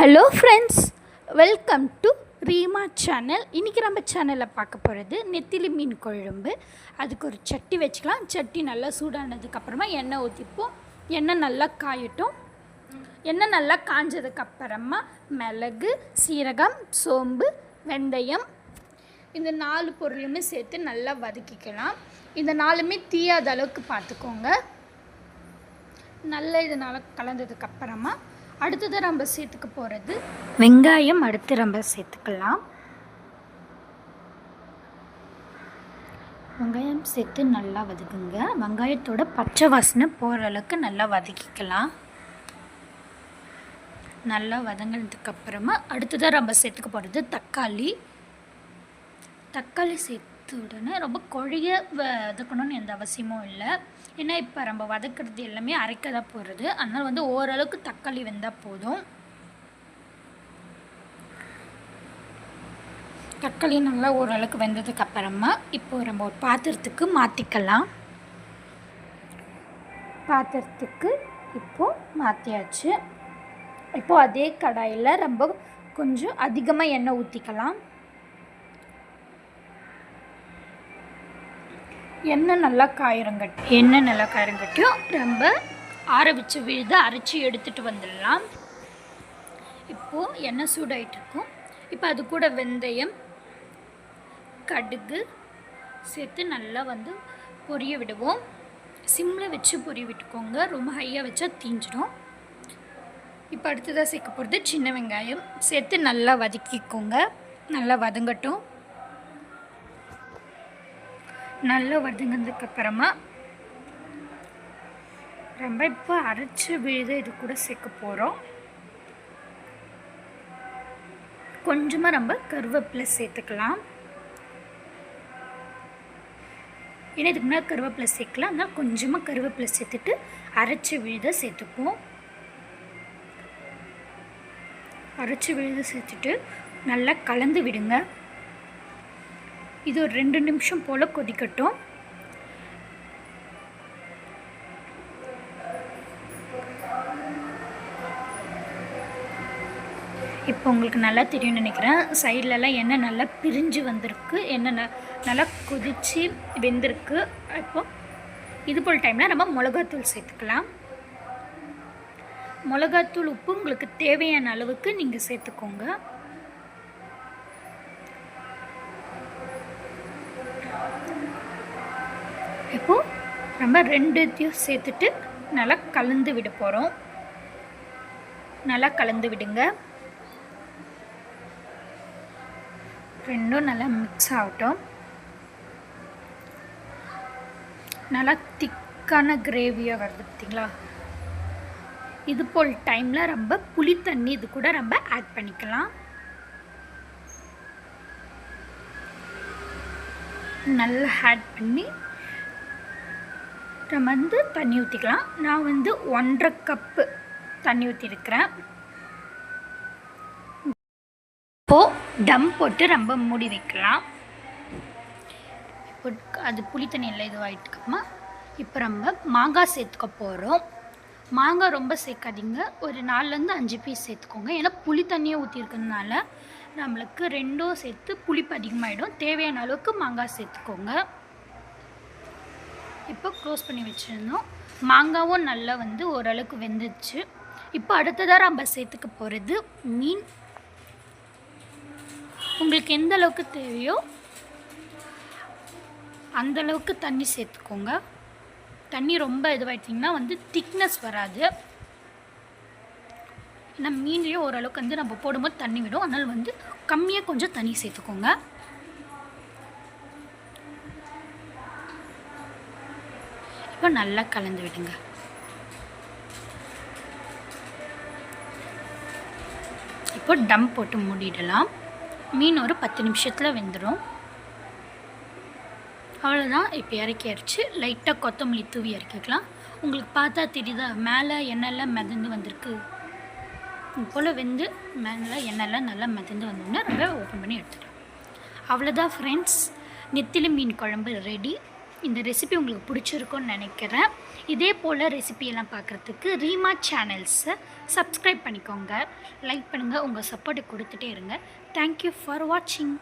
Hello friends, welcome to Reema channel. இன்றைக்கி நம்ம சேனலில் பார்க்க போகிறது நெத்திலி மீன் குழம்பு. அதுக்கு ஒரு சட்டி வச்சுக்கலாம். சட்டி நல்லா சூடானதுக்கப்புறமா எண்ணெய் ஊற்றிப்போம். எண்ணெய் நல்லா காயட்டும். எண்ணெய் நல்லா காஞ்சதுக்கப்புறமா மிளகு, சீரகம், சோம்பு, வெந்தயம் இந்த 4 பொருளுமே சேர்த்து நல்லா வதக்கிக்கலாம். இந்த 4மே தீயாத அளவுக்கு பார்த்துக்கோங்க. நல்லா இதனால் கலந்ததுக்கப்புறமா அடுத்தது நம்ம சேர்த்துக்க போகிறது வெங்காயம். அடுத்து நம்ம சேர்த்துக்கலாம். வெங்காயம் சேர்த்து நல்லா வதக்குங்க. வெங்காயத்தோட பச்சை வாசனை போகிற அளவுக்கு நல்லா வதக்கிக்கலாம். நல்லா வதங்கினதுக்கப்புறமா அடுத்ததாக நம்ம சேர்த்துக்க போகிறது தக்காளி. தக்காளி சேர்த்த உடனே ரொம்ப குழைய வதக்கணும்னு எந்த அவசியமும் இல்லை. ஏன்னா இப்போ நம்ம வதக்கிறது எல்லாமே அரைக்க தான் போகிறது. அதனால் ஓரளவுக்கு தக்காளி வெந்தால் போதும். தக்காளி நல்லா ஓரளவுக்கு வெந்ததுக்கப்புறமா இப்போது நம்ம ஒரு பாத்திரத்துக்கு மாற்றிக்கலாம். பாத்திரத்துக்கு இப்போது மாற்றியாச்சு. இப்போது அதே கடாயில் நம்ம கொஞ்சம் அதிகமாக எண்ணெய் ஊற்றிக்கலாம். எண்ணெய் நல்லா காயிறங்கட்டியும் ரொம்ப ஆற வச்சு விழுத அரைச்சி எடுத்துகிட்டு வந்துடலாம். இப்போது எண்ணெய் சூடாயிட்டிருக்கும். இப்போ அது கூட வெந்தயம், கடுகு சேர்த்து நல்லா பொரிய விடுவோம். சிம்மில் வச்சு பொரிய விட்டுக்கோங்க. ரொம்ப ஹையாக வச்சா தீஞ்சிடும். இப்போ அடுத்ததாக சேர்க்க போகிறது சின்ன வெங்காயம் சேர்த்து நல்லா வதக்கிக்கோங்க. நல்லா வதங்கட்டும். நல்லா வதங்கினதுக்கப்புறமா ரொம்ப இப்போ அரைச்சி விழுத இது கூட சேர்க்க போகிறோம். கொஞ்சமாக நம்ம கருவேப்பிலை சேர்த்துக்கலாம். ஏன்னா இதுக்கு முன்னாடி கருவேப்பிலை சேர்க்கலாம். அதனால் கொஞ்சமாக கருவேப்பிலை சேர்த்துட்டு அரைச்சி விழுத சேர்த்துப்போம். அரைச்சி விழுத சேர்த்துட்டு நல்லா கலந்து விடுங்க. இது ஒரு 2 நிமிஷம் போல் கொதிக்கட்டும். இப்போ உங்களுக்கு நல்லா தெரியும்னு நினைக்கிறேன். சைட்லலாம் எண்ணெய் நல்லா பிரிஞ்சு வந்திருக்கு. எண்ணெய் நல்லா கொதித்து வெந்திருக்கு. இப்போ இது போல் டைமில் நம்ம மிளகாத்தூள் சேர்த்துக்கலாம். மிளகாத்தூள், உப்பு உங்களுக்கு தேவையான அளவுக்கு நீங்கள் சேர்த்துக்கோங்க. இப்போது நம்ம 2த்தையும் சேர்த்துட்டு நல்லா கலந்து விட போகிறோம். நல்லா கலந்து விடுங்க. ரெண்டும் நல்லா மிக்ஸ் ஆகட்டும். நல்லா திக்கான கிரேவியாக வருது பார்த்திங்களா? இது போல் டைமில் நம்ம புளி தண்ணி இது கூட நம்ம ஆட் பண்ணிக்கலாம். நல்லா ஆட் பண்ணி நம்ம தண்ணி ஊற்றிக்கலாம். நான் 1.5 கப்பு தண்ணி ஊற்றிருக்கிறேன். இப்போது டம் போட்டு ரொம்ப மூடி வைக்கலாம். இப்போ அது புளி தண்ணி எல்லாம் இதுவாகிட்டுக்கப்புறமா இப்போ நம்ம மாங்காய் சேர்த்துக்க போகிறோம். மாங்காய் ரொம்ப சேர்க்காதீங்க. ஒரு 4லேருந்து 5 பீஸ் சேர்த்துக்கோங்க. ஏன்னா புளி தண்ணியை ஊற்றிருக்கிறதுனால நம்மளுக்கு 2ம் சேர்த்து புளிப்பு அதிகமாகிடும். தேவையான அளவுக்கு மாங்காய் சேர்த்துக்கோங்க. இப்போ க்ளோஸ் பண்ணி வச்சுருந்தோம். மாங்காவும் நல்லா ஓரளவுக்கு வெந்துச்சு. இப்போ அடுத்ததாக நம்ம சேர்த்துக்க போகிறது மீன். உங்களுக்கு எந்த அளவுக்கு தேவையோ அந்தளவுக்கு தண்ணி சேர்த்துக்கோங்க. தண்ணி ரொம்ப இதுவாகிட்டிங்கன்னா திக்னஸ் வராது. ஏன்னா மீன்லேயும் ஓரளவுக்கு நம்ம போடும்போது தண்ணி விடும். அதனால் கம்மியாக கொஞ்சம் தண்ணி சேர்த்துக்கோங்க. இப்போ நல்லா கலந்து விடுங்க. இப்போ டம் போட்டு மூடிடலாம். மீன் ஒரு 10 நிமிஷத்தில் வெந்துடும். அவ்வளோதான். இப்போ இறக்கிடுச்சு. லைட்டாக கொத்தமல்லி தூவி இறக்கிக்கலாம். உங்களுக்கு பார்த்தா தெரியுதா? மேலே எண்ணெய்லாம் மிதந்து வந்திருக்கு. போல் வெந்து மேலே எண்ணெய்லாம் நல்லா மிதந்து வந்தோம்னா நம்ம ஓப்பன் பண்ணி எடுத்துக்கலாம். அவ்வளோதான் ஃப்ரெண்ட்ஸ், நெத்திலி மீன் குழம்பு ரெடி. இந்த ரெசிபி உங்களுக்கு பிடிச்சிருக்குன்னு நினைக்கிறேன். இதே போல் ரெசிபியெல்லாம் பார்க்குறதுக்கு ரீமா சேனல்ஸை சப்ஸ்கிரைப் பண்ணிக்கோங்க, லைக் பண்ணுங்கள், உங்கள் சப்போர்ட்டை கொடுத்துட்டே இருங்க. தேங்க்யூ ஃபார் வாட்சிங்.